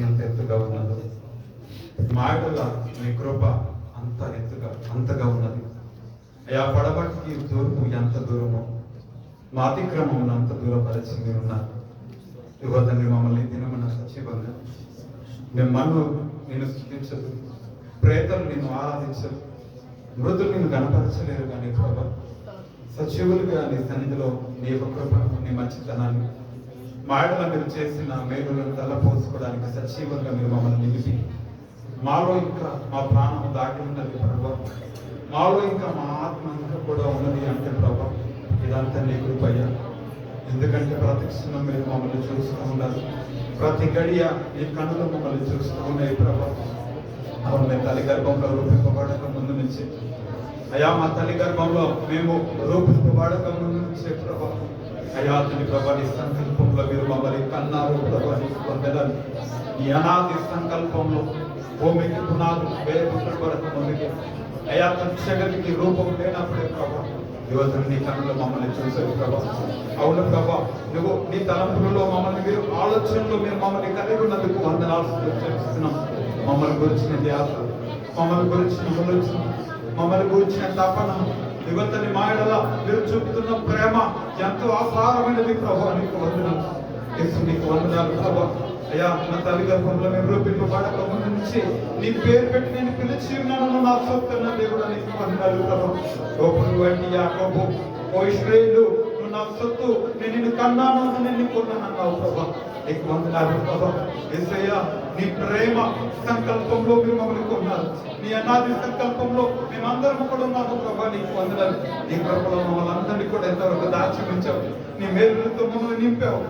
ఎంత ఎత్తుగా ఉన్నదో, మాటల మీ కృప అంత ఎత్తుగా అంతగా ఉన్నది అయ్యా. పడబట్టికి తూర్పు ఎంత దూరమో మా అతిక్రమం అంత దూరపరిచి మీరున్నారు. ఇదిగో తండ్రి, మమ్మల్ని దినమన్న సజీవంగా మేము మన్ను నేను స్థుతించదు, ప్రేతలు నిన్ను ఆరాధించదు, మృతులు నిన్ను కనపరచలేరు. కానీ ప్రభా, సజీవులుగా నీ సన్నిధిలో నీ యొక్క కృప, నీ మంచితనాన్ని, మాటల మీరు చేసిన మేలులను తలపోసుకోవడానికి సజీవంగా మీరు మమ్మల్ని నిలిపి, మాలో ఇంకా మా ప్రాణం దాటి ఉన్నది ప్రభా, మాలో ఇంకా మా ఆత్మ ఇంకా కూడా ఉన్నది అంటే ప్రభా, ఇదంతా నీ కృపయ్యా. ఎందుకంటే ప్రతి క్షణం మీరు మమ్మల్ని చూస్తూ ఉన్నారు, ప్రతి గడియ ఈ కన్నులు మమ్మల్ని చూస్తూ ఉన్నాయి ప్రభా. అవును, మేము తల్లి గర్భంలో రూపింపబడక ముందు నుంచి అయ్యా, మా తల్లి గర్భంలో మేము రూపింపబడక ముందు నుంచే ప్రభా అయ్యా తండ్రి ప్రభా, నీ సంకల్పంలో మీరు మమ్మల్ని కన్నారు ప్రభా. నీకు వందనాలు. ఈ అనాది సంకల్పంలో భూమికి పునాదులు వేయబడక ముందుకి అయ్యా తన జగతికి రూపం లేనప్పుడే ప్రభా యువతను నీ కన్నులో మమ్మల్ని చూసారు ప్రభా. అవును ప్రభా, నువ్వు నీ తలంపులలో మమ్మల్ని మీరు ఆలోచనలో మీరు మమ్మల్ని కలిగి ఉన్నందుకు వందనాలు చెల్లిస్తున్నాం. మమ్మల్ని గురించిన ధ్యాస, మమ్మల్ని గురించిన ఆలోచన, మమ్మల్ని గురించిన తపన, యువతని మాయల మీరు చూపుతున్న ప్రేమ ఎంతో అపారమైనది ప్రభా. నీకు వందనాలు యేసు, నీకు వందనాలు ప్రభా. అయ్యా, నా తల్లి గర్భంలో మేము రూపింపబడక ముందు నుంచి నీ పేరు పెట్టి నేను పిలిచి ఉన్నాను, నా సొత్తు నా దేవుడు. నీకు వందనాలు ప్రభా. గోపుడు వంటి యాకోబు, ఓ ఇశ్రాయేలు, నువ్వు నా సొత్తు, నేను నిన్ను కన్నాను, నేను కొన్నానన్నావు ప్రభా. నీకు వందనాలు ప్రభా. యేసయ్యా, నీ ప్రేమ సంకల్పంలో మీరు మమ్మల్ని కొన్నారు, నీ అనాది సంకల్పంలో మేమందరం కూడా ఉన్నాము ప్రభా. నీకు వందనాలు. నీ కృపలో మమ్మల్ని అందరినీ కూడా ఎంతవరకు దాచి ఉంచావు, నీ మేలులతో మమ్మల్ని నింపావు.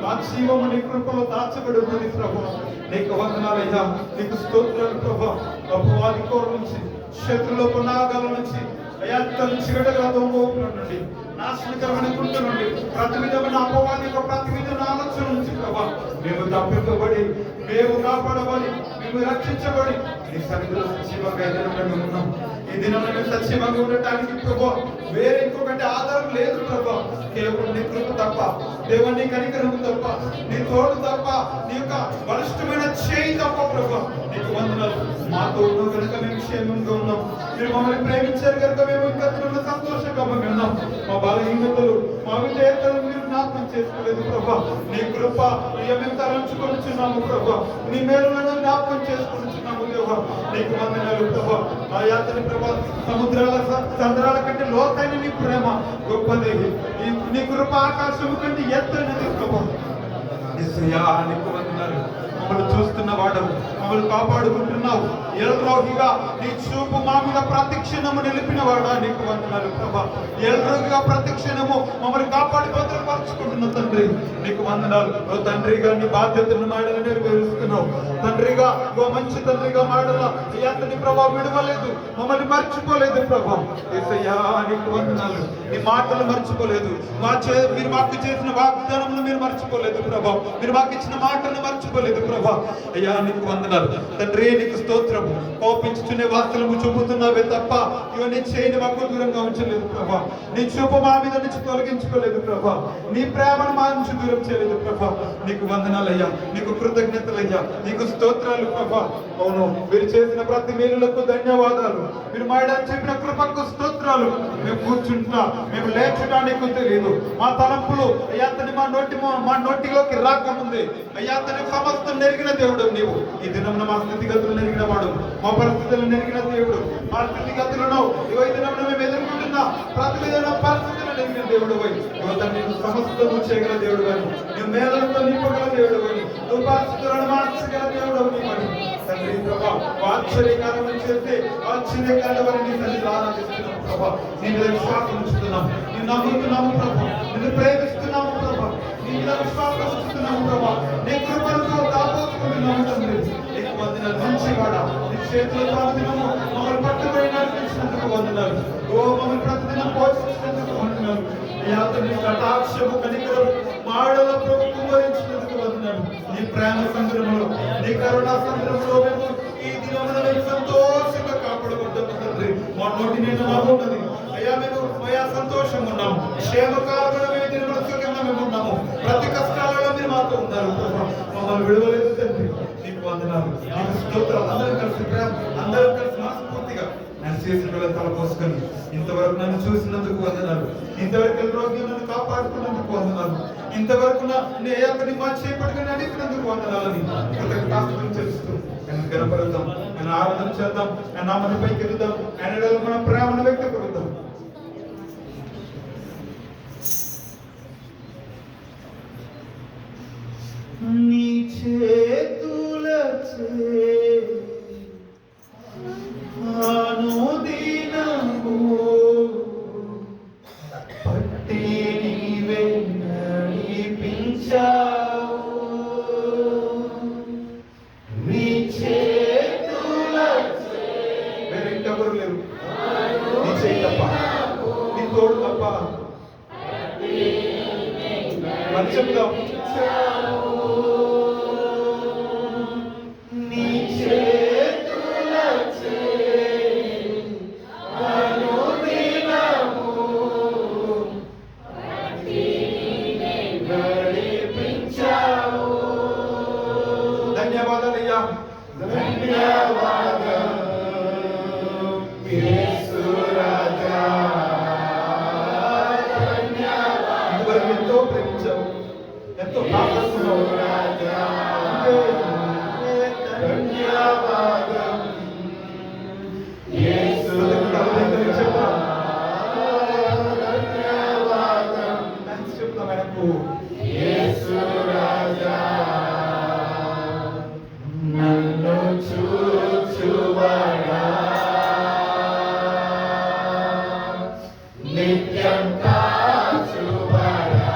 మా జీవము నీ కృపలో దాచబడి ఉన్నది ప్రభా. నీకు వందనాలయ్యా, నీకు స్తోత్రాలు ప్రభా. అపవాది కోర నుంచి, శత్రుల పునాగాల నుంచి అయ్యా, చీడగల దొంగల నుండి, నాశనకరమైన గుంట నుండి, ప్రతి విధమైన అపవాది యొక్క ప్రతి విధమైన ఆలోచన నుంచి ప్రభా మేము తప్పింపబడి, మేము కాపాడబడి, మేము రక్షించబడి నీ సన్నిధిలో సజీవంగా ఈ దినంలో మేము ఉన్నాం. ఈ దినంలో మేము సజీవంగా ఉండటానికి ప్రభా వేరే ఇంకొకటి ఆధారం లేదు ప్రభా. కేవలం నీ కృప తప్ప, దేవుని నీ కనికరము తప్ప, నీ తోడు తప్ప, నీ యొక్క బలిష్టమైన చేయి తప్ప ప్రభా. నీకు వందనాలు. మాతో ఉన్నావు కనుక మేము క్షేమంగా ఉన్నాం. మీరు మమ్మల్ని ప్రేమించారు కనుక మేము ఇంకా దినంలో సంతోషంగా ఉన్నాం. మా బలహీనతలు, మా విజేతలు మీరు జ్ఞాపకం చేసుకోలేదు ప్రభా. నీ కృప మేము తలంచుకొనిచున్నాము ప్రభా. నీ మేలులను జ్ఞాపకం చేసుకొనిచున్నాము దేవా. నీకు వందనాలు ప్రభా. ఆ యాత్ర ప్రభా, సముద్రాల సంద్రాల కంటే లోతైన నీ ప్రేమ గొప్పది. నీ కృప ఆకాశము కంటే ఎత్తైనది ప్రభా. యేసయ్యా, నీకు వందనాలు. మమ్మల్ని చూస్తున్న వాడు, మమ్మల్ని కాపాడుకుంటున్నావు. ఎల్రోగిగా నీ చూపు మా మీద ప్రతిక్షణము నిలిపిన వాడా, నీకు వందనాలు ప్రభా. ఎల్రోగిగా ప్రతిక్షణము మమ్మల్ని కాపాడి భద్రపరుచుకుంటున్న తండ్రి, నీకు వందనాలు. ఓ తండ్రిగా నీ బాధ్యతను మాడలు నెరవేరుస్తున్నావు. తండ్రిగా, ఓ మంచి తండ్రిగా మాడల ఎంతని ప్రభా విడవలేదు, మమ్మల్ని మర్చిపోలేదు ప్రభా. యేసయ్యా, నీకు వందనాలు. నీ మాటలు మర్చిపోలేదు, మీరు మాకు చేసిన వాగ్దానములు మీరు మర్చిపోలేదు ప్రభా. మీరు మాకు ఇచ్చిన మాటలను మర్చిపోలేదు ప్రభా. అయ్యా, నీకు వందనాలు తండ్రి. నీకు స్తోత్రము. కోపించుచునే వాస్తవము చూపుతున్నావే తప్ప ఇవన్నీ చేయని మాకు దూరంగా ఉంచలేదు ప్రభా. నీ చూపు మా మీద నుంచి తొలగించుకోలేదు ప్రభా. నీ ప్రేమను మా నుంచి దూరం చేయలేదు ప్రభా. నీకు వందనాలయ్యా, నీకు కృతజ్ఞతలయ్యా, నీకు స్తోత్రాలు ప్రభా. అవును, మీరు చేసిన ప్రతి మేలులకు ధన్యవాదాలు. మీరు మాయడానికి చెప్పిన కృపకు స్తోత్రాలు. మేము కూర్చుంటున్నా, మేము లేచడానికి తెలియదు. మా తలంపులు అయ్యా తని మా నోటిలోకి రాకముందే అయ్యా తని సమస్తం నెరిగిన దేవుడు నీవు. ఈ దినమున మా స్థితిగతులు నెరిగిన వాడు, మా పరిస్థితులను నెరిగిన దేవుడు. మా స్థితిగతులను ఈ దినమున మేము ఎదుర్కొంటున్నా ప్రతి విధమైన పరిస్థితులను నెరిగిన దేవుడు. యువత నీకు సమస్తము చేయగల దేవుడు అని, నువ్వు మేలులతో నింపగల దేవుడు అని, నువ్వు పరిస్థితులను మార్చగల దేవుడు అని తండ్రి ప్రభా. ఆశ్చర్యకారం చేస్తే ఆశ్చర్యకారమని నీ తల్లి ఆరాధిస్తున్నాము ప్రభా. నీ మీద విశ్వాసం ఉంచుతున్నాం, నీ నమ్ముతున్నాము ప్రభా. నిన్ను ప్రేమిస్తున్నాము ప్రభా. నీ మీద విశ్వాసం ఉంచుతున్నాము ప్రభా. నీ కృపలతో దాపోసుకుంటున్నాము తండ్రి. నీకు వందనాలు మంచివాడా. నీ చేతుల ప్రతిదినము మమ్మల్ని పట్టుకొని నడిపించినందుకు వందనాలు. ఓ మమ్మల్ని ప్రతిదినం పోషించినందుకు వందనాలు. నీ అతని కటాక్షము కనికరము మాడల ప్రభు కుమరించినందుకు వందనాలు. నీ ప్రేమ సంద్రములో, నీ కరుణా సంద్రములో మేము ఈ దినమున మేము సంతోషంగా కాపాడబడ్డాము తండ్రి. మా నోటి నేను నవ్వున్నది అయ్యా, మేము అయ్యా సంతోషంగా ఉన్నాము. క్షేమకాలంలో మేము దినముల సుఖంగా మేము ఉన్నాము. ప్రతి కష్టాలలో మీరు మాతో ఉన్నారు. మమ్మల్ని విడవలేదు తండ్రి. నీకు వందనాలు, నీకు స్తోత్రాలు. అందరం కలిసి అందరం కలిసి మనస్ఫూర్తిగా నన్ను చేసిన తల పోసుకొని ఇంతవరకు నన్ను చూసినందుకు వందనాలు, ఇంతవరకు రోగి నన్ను కాపాడుకున్నందుకు వందనాలు, ఇంతవరకు నీ మా చేపట్టుకుని అడిగినందుకు వందనాలని కృతజ్ఞతాస్తుతులు చెల్లిస్తూ ఆయన గణపరుద్దాం, ఆయన ఆరాధన చేద్దాం, ఆయన నామని పైకి వెళ్దాం, ఆయన మనం ప్రేమను వ్యక్తపరుద్దాం. నీ చేతులచే అనుదినము పట్టి నీవే నడిపించావు, నీ చేతులచే వేరే ఇంకెవరు లేరు, నీ చేయి తప్ప, నీ తోడు తప్ప. మరి చెప్దాం, ధన్యవాదాలయ్యా, ధన్యవాదాలు యేసు రాజా, ధన్యవాదాలు. ఎంతో ప్రేమించావు, ఎంతో కాపాడుతున్నావు రాజా, ధన్యవాదం యేసు ధన్యవాదం. చెప్తాం ఆయనకు, యేసు రాజా నన్ను చూచువాడా, నిత్యం కాచువాడా,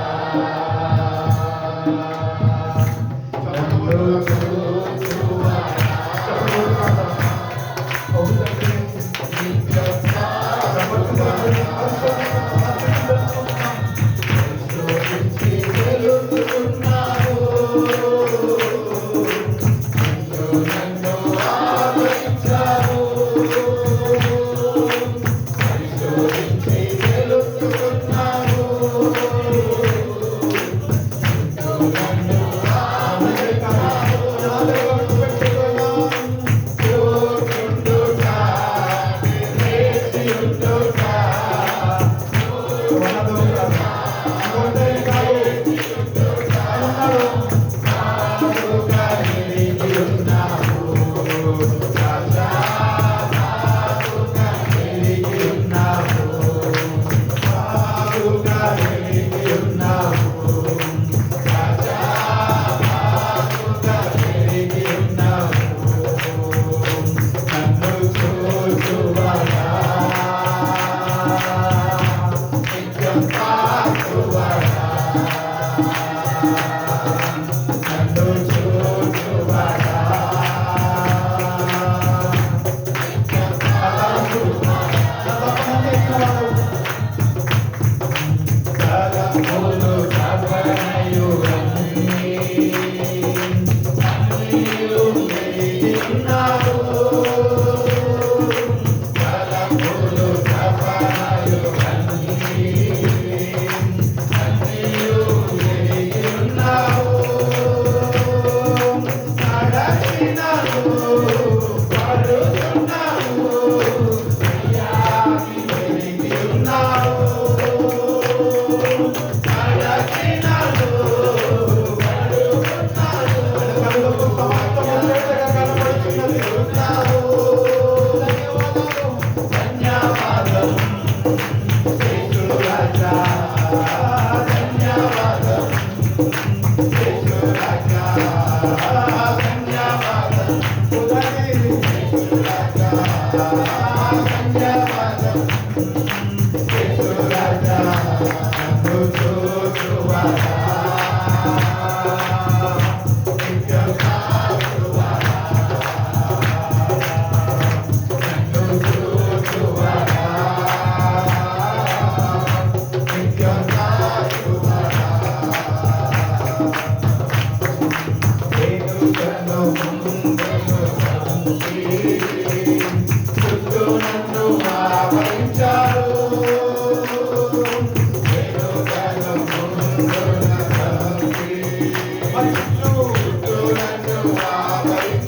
Hallelujah.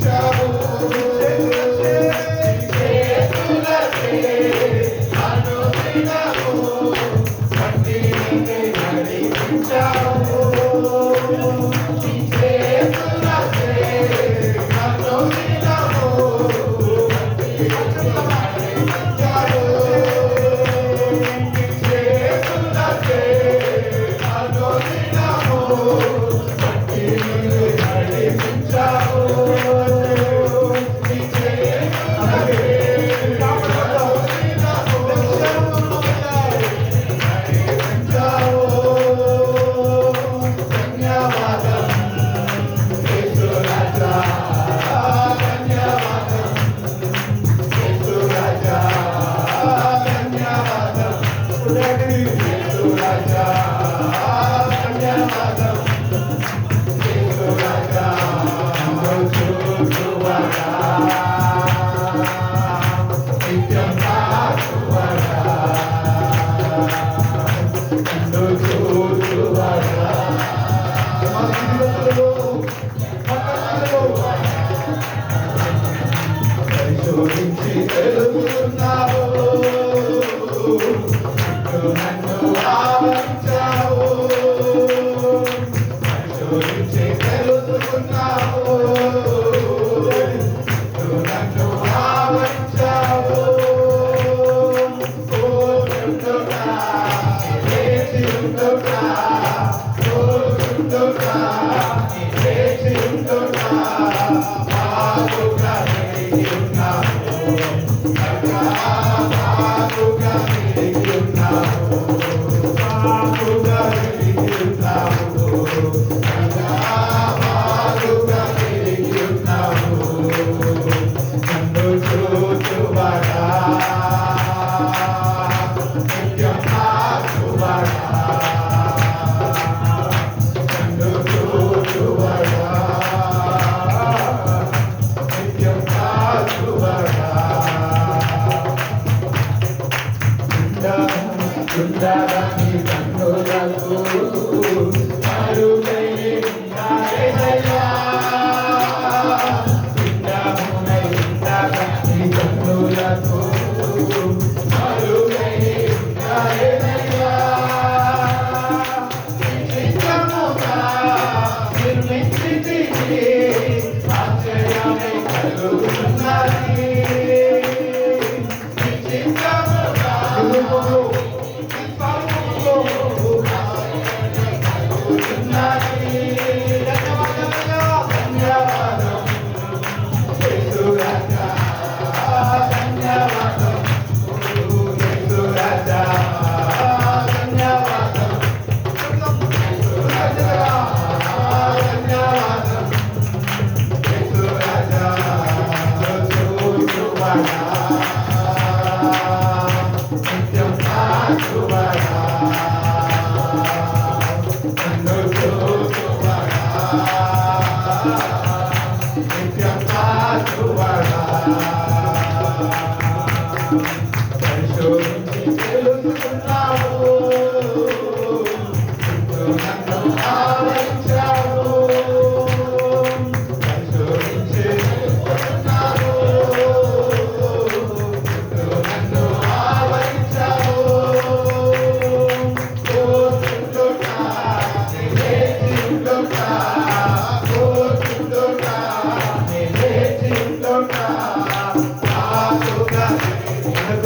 Gracias.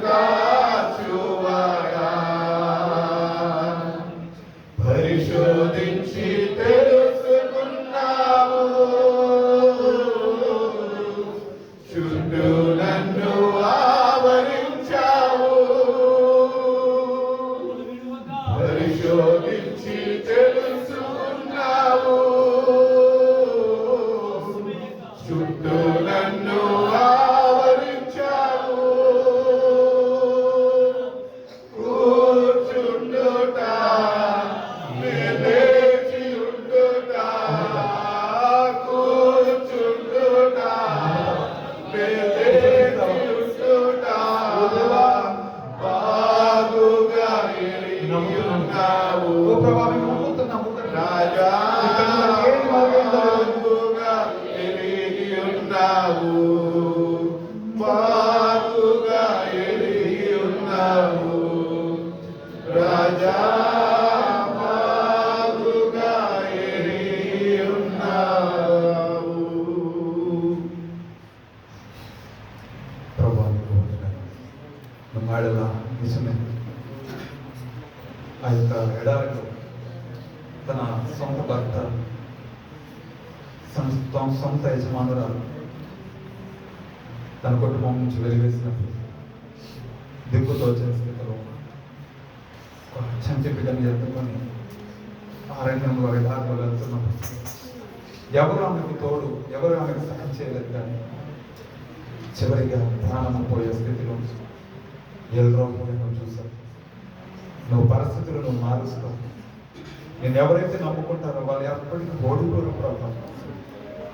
కాచువాడా, పరిశోధించి తెలుసుకున్నావు, చుట్టూ నన్ను ఆవరించావు, పరిశోధించి తెలుసుకున్నావు, చుట్టూ నన్ను ఆవరించావు, కూర్చుండుట లేచి ఉండుట, కూర్చుండుట లేచి ఉండుట, బాగుగా ఎరిగి ఉన్నావు రాజా, బాగుగా ఎరిగి ఉన్నావు, బాగుగా ఎరిగి ఉన్నావు రాజా, బాగుగా ఎరిగి ఉన్నావు. ప్రభా నీకు వందనాలు. మాడలా నిజమే ఆ యొక్క ఎడారిలో తన సొంత భర్త, సొంత యజమానురాలు తన కుటుంబం నుంచి వెలివేసినప్పుడు దిక్కుతో స్థితిలో చంటి బిడ్డను ఎత్తుకొని అరణ్యంలో ఎడారిలో వెళ్తున్నప్పుడు ఎవరు ఆమెకు తోడు, ఎవరు ఆమెకు సహాయం చేయలేదు. కానీ చివరిగా ప్రాణం పోయే స్థితిలో ఎల్రోహిను చూసావు. నువ్వు పరిస్థితులను మారుస్తావు. నేను ఎవరైతే నమ్ముకుంటారో వాళ్ళు ఎప్పటికీ ఓడిపోరు ప్రభు.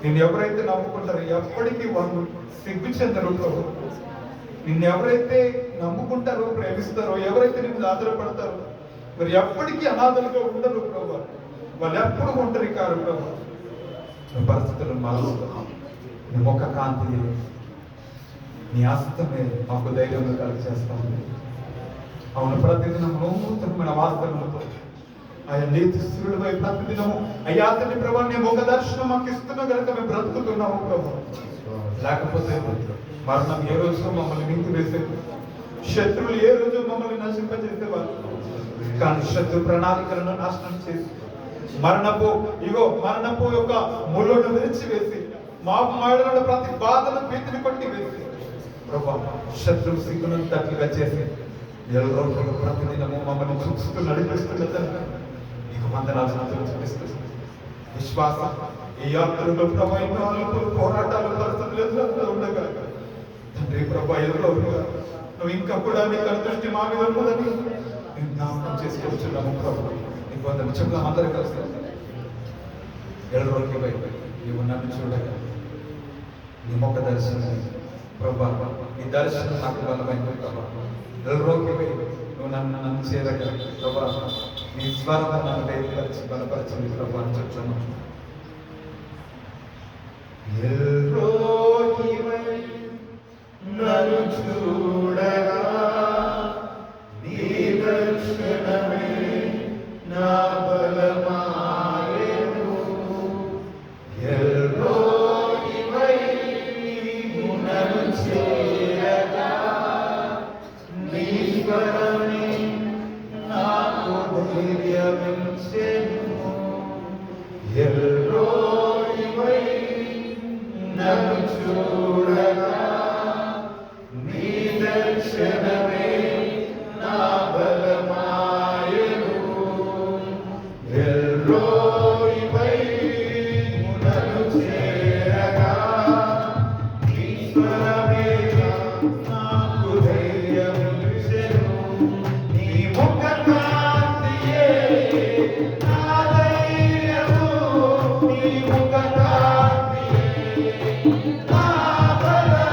నేను ఎవరైతే నమ్ముకుంటారో ఎప్పటికీ వాళ్ళు సిగ్గు చెందరు ప్రభు. నిన్ను ఎవరైతే నమ్ముకుంటారో, ప్రేమిస్తారో, ఎవరైతే నిన్ను ఆధారపడతారో మరి ఎప్పటికీ అనాథలుగా ఉండరు ప్రభు. వాళ్ళు ఎప్పుడు ఒంటరి కారు ప్రభు. నువ్వు పరిస్థితులను మారుస్తావు. నీ ముఖ కాంతి, నీ ఆస్తమే మాకు ధైర్యంగా కలిగి చేస్తాము. అవును, ప్రతిదినం నూతనమైన వాస్తవములతో ఆయన నీతిస్తులపై ప్రతిదినము అయ్యా తండ్రి ప్రభా నీ ముఖ దర్శనం మాకు ఇస్తున్న కనుక మేము బ్రతుకుతున్నాము ప్రభు. లేకపోతే మరణం ఏ రోజు మమ్మల్ని మింగి వేసేది, శత్రువులు ఏ రోజు మమ్మల్ని నశింపజేసేవారు. కానీ శత్రు ప్రణాళికలను నాశనం చేసి మరణపు యొక్క ముళ్ళను విరిచివేసి మా మాడలో ప్రతి బాధను భీతిని కొట్టి వేసి ప్రభా శత్రువు సిగ్గును తట్టుగా చేసి ఎల్లరోజులు ప్రతిదినము మమ్మల్ని చూస్తూ నడిపిస్తున్న నీకు వందనాలు చూపిస్తుంది. విశ్వాసం ఈ యాత్రలో ప్రభా ఎన్నో అలుపులు, పోరాటాలు, పరిస్థితులు ఎదురుగా ఉండగా తండ్రి ప్రభా ఎదురవుగా నువ్వు ఇంకా కూడా నీ కనుదృష్టి మా మీద ఉన్నదని నేను జ్ఞాపకం చేసుకొచ్చున్నాము ప్రభు. నీకు వందలు చెప్తాం అందరూ కలుస్తాం. ఎల్లరోజు నీవు నన్ను చూడగా నీ ముఖ దర్శనం ప్రభా, ఈ దర్శనం నాకు బలమైంది ప్రభా. ఎల్లరోజు నువ్వు నన్ను చేరగా ప్రభా నీ స్వరం నన్ను వేరుపరిచి బలపరిచింది ప్రభా అని చెప్తున్నాను. నన్ను చూడగా నీ దర్శనమే నా బలమాయెను. ఎల్రోహివై నన్ను చేరగా నీ స్వరమే నాకు ధైర్యమిచ్చెను. ఎల్రోహివై నన్ను చూడగా నీ దర్శనమే నా బలమాయెను. ఎల్రోహివై నన్ను చేరగా నీ స్వరమే నాకు ధైర్యమిచ్చెను. నీ ముఖ కాంతియే నా ధైర్యము, నీ ముఖ కాంతియే నా బలము.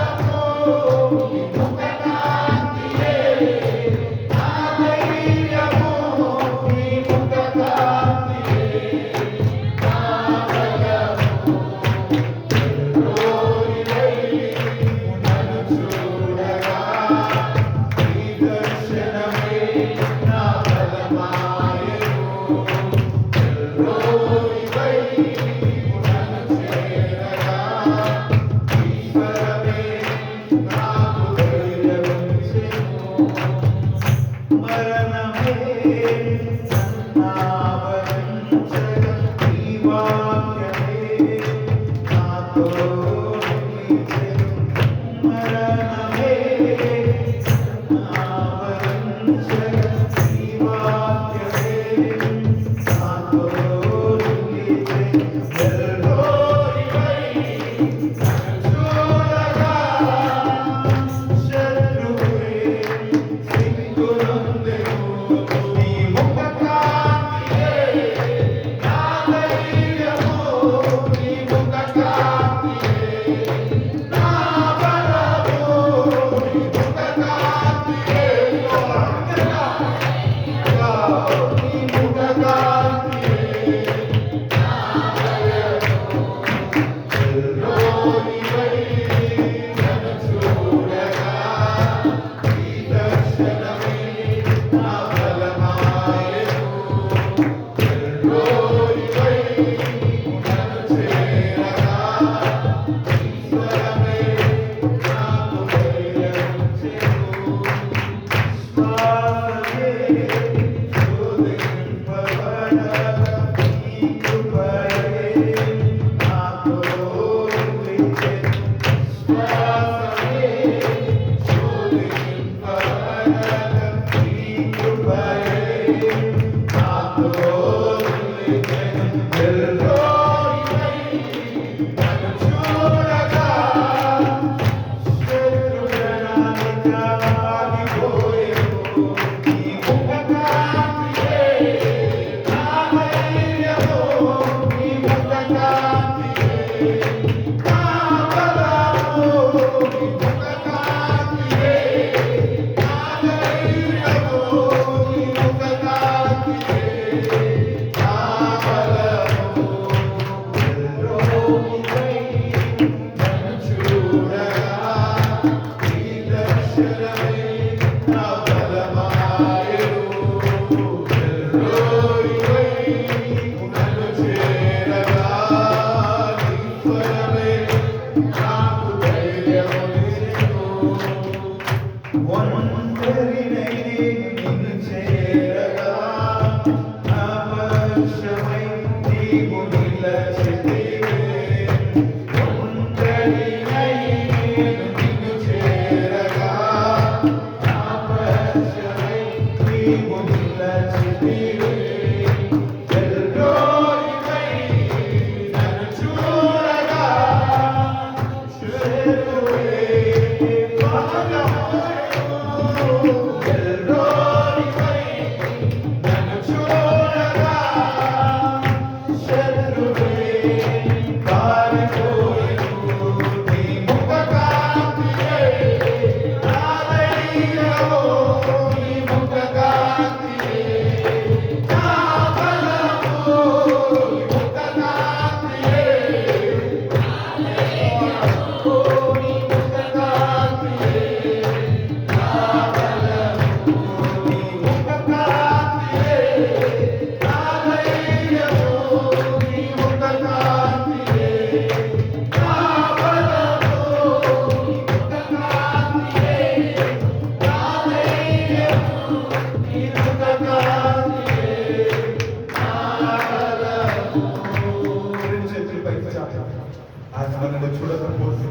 మనల్ని చూడకపోతే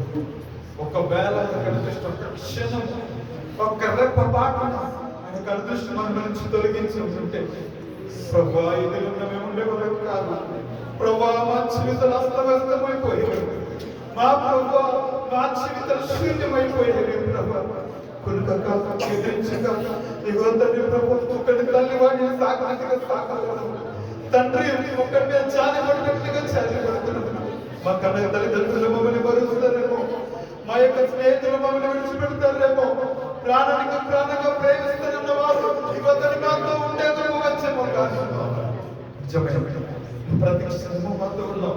ఒకవేళ కనిపిస్తున్న క్షణం ఒక్క రెప్ప పాటున ఆయన కనిపిస్తూ మన నుంచి తొలగించి ఉంటే ప్రభా ఇది మేము ఉండేవాళ్ళం కాదు ప్రభా మా జీవితాలు అస్తవ్యస్తమైపోయాయి మా ప్రభా మా జీవితాలు శూన్యమైపోయాయి ప్రభా కొనుక ఎదిరించగా ఇగొంతని ప్రభు ఒక్కడి తల్లి వాడిని సాకాతిగా సాకాలను తండ్రి ఒక్కడి మీద జాలి పడినట్టుగా జాలి పడుతున్నాడు మా కన్న తల్లిదండ్రులు మమ్మల్ని భరుస్తారేమో మా యొక్క స్నేహితులు మమ్మల్ని విడిచిపెడతారేమో ప్రాణానికి ప్రాణంగా ప్రేమిస్తున్న వారు ఇవతని మాతో ఉండేందుకు వచ్చేమో కాదు ప్రతిక్షణము మాతో ఉన్నాం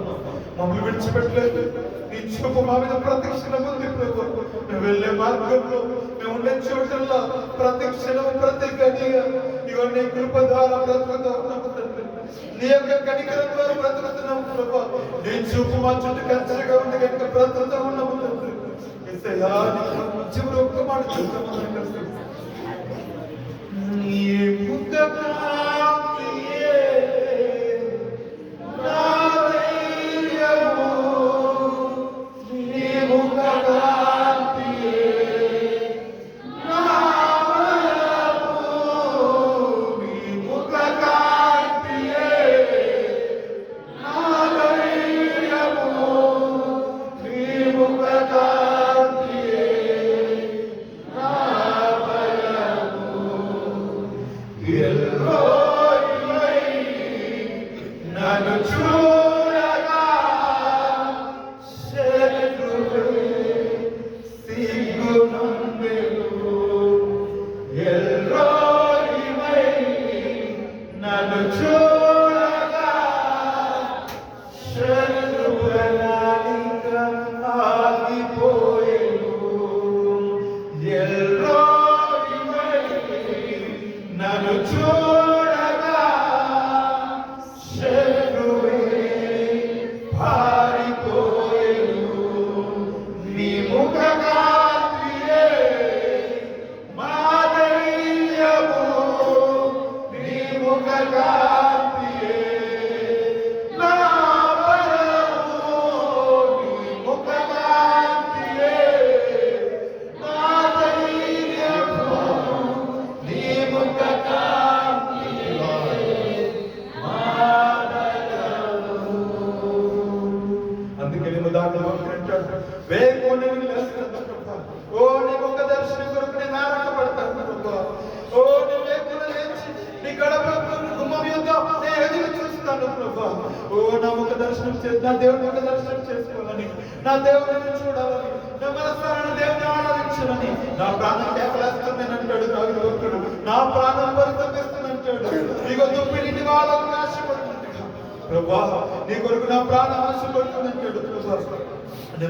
మమ్మల్ని విడిచిపెట్టలేదు నీ చూపు మా మీద ప్రతిక్షణం ఉంది ప్రభు మేము వెళ్ళే మార్గంలో మేము ఉండే చోటుల్లో ప్రతిక్షణము ప్రతి గడియ ఇవన్నీ కృప ద్వారా బ్రతుకుతూ ఉన్నాము తండ్రి నీ యొక్క కనికరం ద్వారా బ్రతుకుతున్నాము ప్రభు నీ చూపు మా చుట్టూ కంచెగా ఉంది కనుక బ్రతుకుతూ ఉన్నాము తండ్రి యేసయ్యా జీవుడు ఒక్క మాట చూద్దాము నీ ముఖ కాంతియే నా దైవము నీ ముఖ కాంతియే నా బలము నీ ముఖ కాంతియే నా దైవము నీ ముఖ కాంతియే నా బలము ఎల్రోయి నన్ను చూడగా శత్రువే సిగ్గునందెను ఎల్రోయి నన్ను చూడగా శత్రువులనిక ఆగిపోయెను ఎల్రోయి ఓ నా ముఖ దర్శనం నా దేవుని ముఖ దర్శనం చేసుకోవాలని, నా దేవుడిని చూడాలని, నా మనసారాన్ని దేవుని ఆరాధించాలని, నా ప్రాణం కేకలేస్తుందని అంటాడు యువకుడు. నా ప్రాణం పరితపిస్తుంది అంటాడు. ఇగో దుప్పిని వాళ్ళకు ఆశపడుతుంటాడు ప్రభా, నీ కొరకు నా ప్రాణం ఆశపడుతుంది అంటాడు ప్రభా.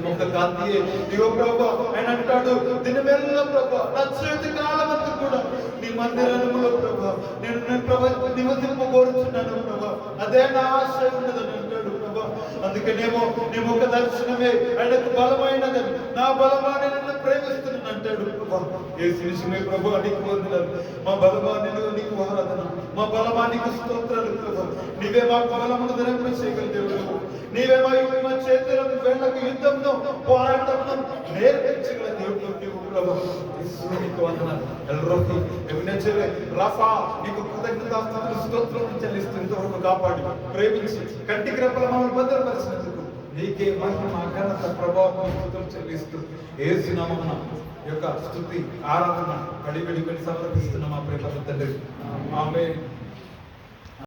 ముఖ కాంతియే ఇగో ప్రభా ఆయన అంటాడు, దినమెల్ల ప్రభా నా చేతి కాలమంతా కూడా నీ మందిరములో ప్రభా నేను ప్రభా నివసింప కోరుచున్నాను ప్రభా, అదే నా ఆశ ఉన్నదని అంటాడు ప్రభా. అందుకనేమో నీ ముఖ దర్శనమే ఆయనకు బలమైనదని, నా బలమాన్ని నిన్ను ప్రేమిస్తున్నాను అంటాడు ప్రభా. యేసు విషయమే ప్రభా నీకు వందనాలు, మా బలమాన్ని నీకు ఆరాధన, మా బలమానికి స్తోత్రాలు ప్రభా. నీవే మాకు బలమును ధరింప చేయగల దేవుడు, నీవే మా చేతులను వేళ్ళకు యుద్ధంలో పోరాటంలో నేర్పించగల దేవుడు నీవు ప్రభా. నీకు వందనాలు ఎల్రోకి ఎవినెచరే రాఫా నీకు కృతజ్ఞతాస్తుతులు స్తోత్రం చెల్లిస్తూ ఇంతవరకు కాపాడి ప్రేమించి కంటికి రెప్పల మమ్మల్ని భద్రపరిచినందుకు నీకే మహిమ ఘనత ప్రభావం స్తుతులు చెల్లిస్తూ యేసు నామమున యొక్క స్తుతి ఆరాధన అడిగడిగడి సమర్పిస్తున్న మా ప్రేమ తండ్రి ఆమేన్.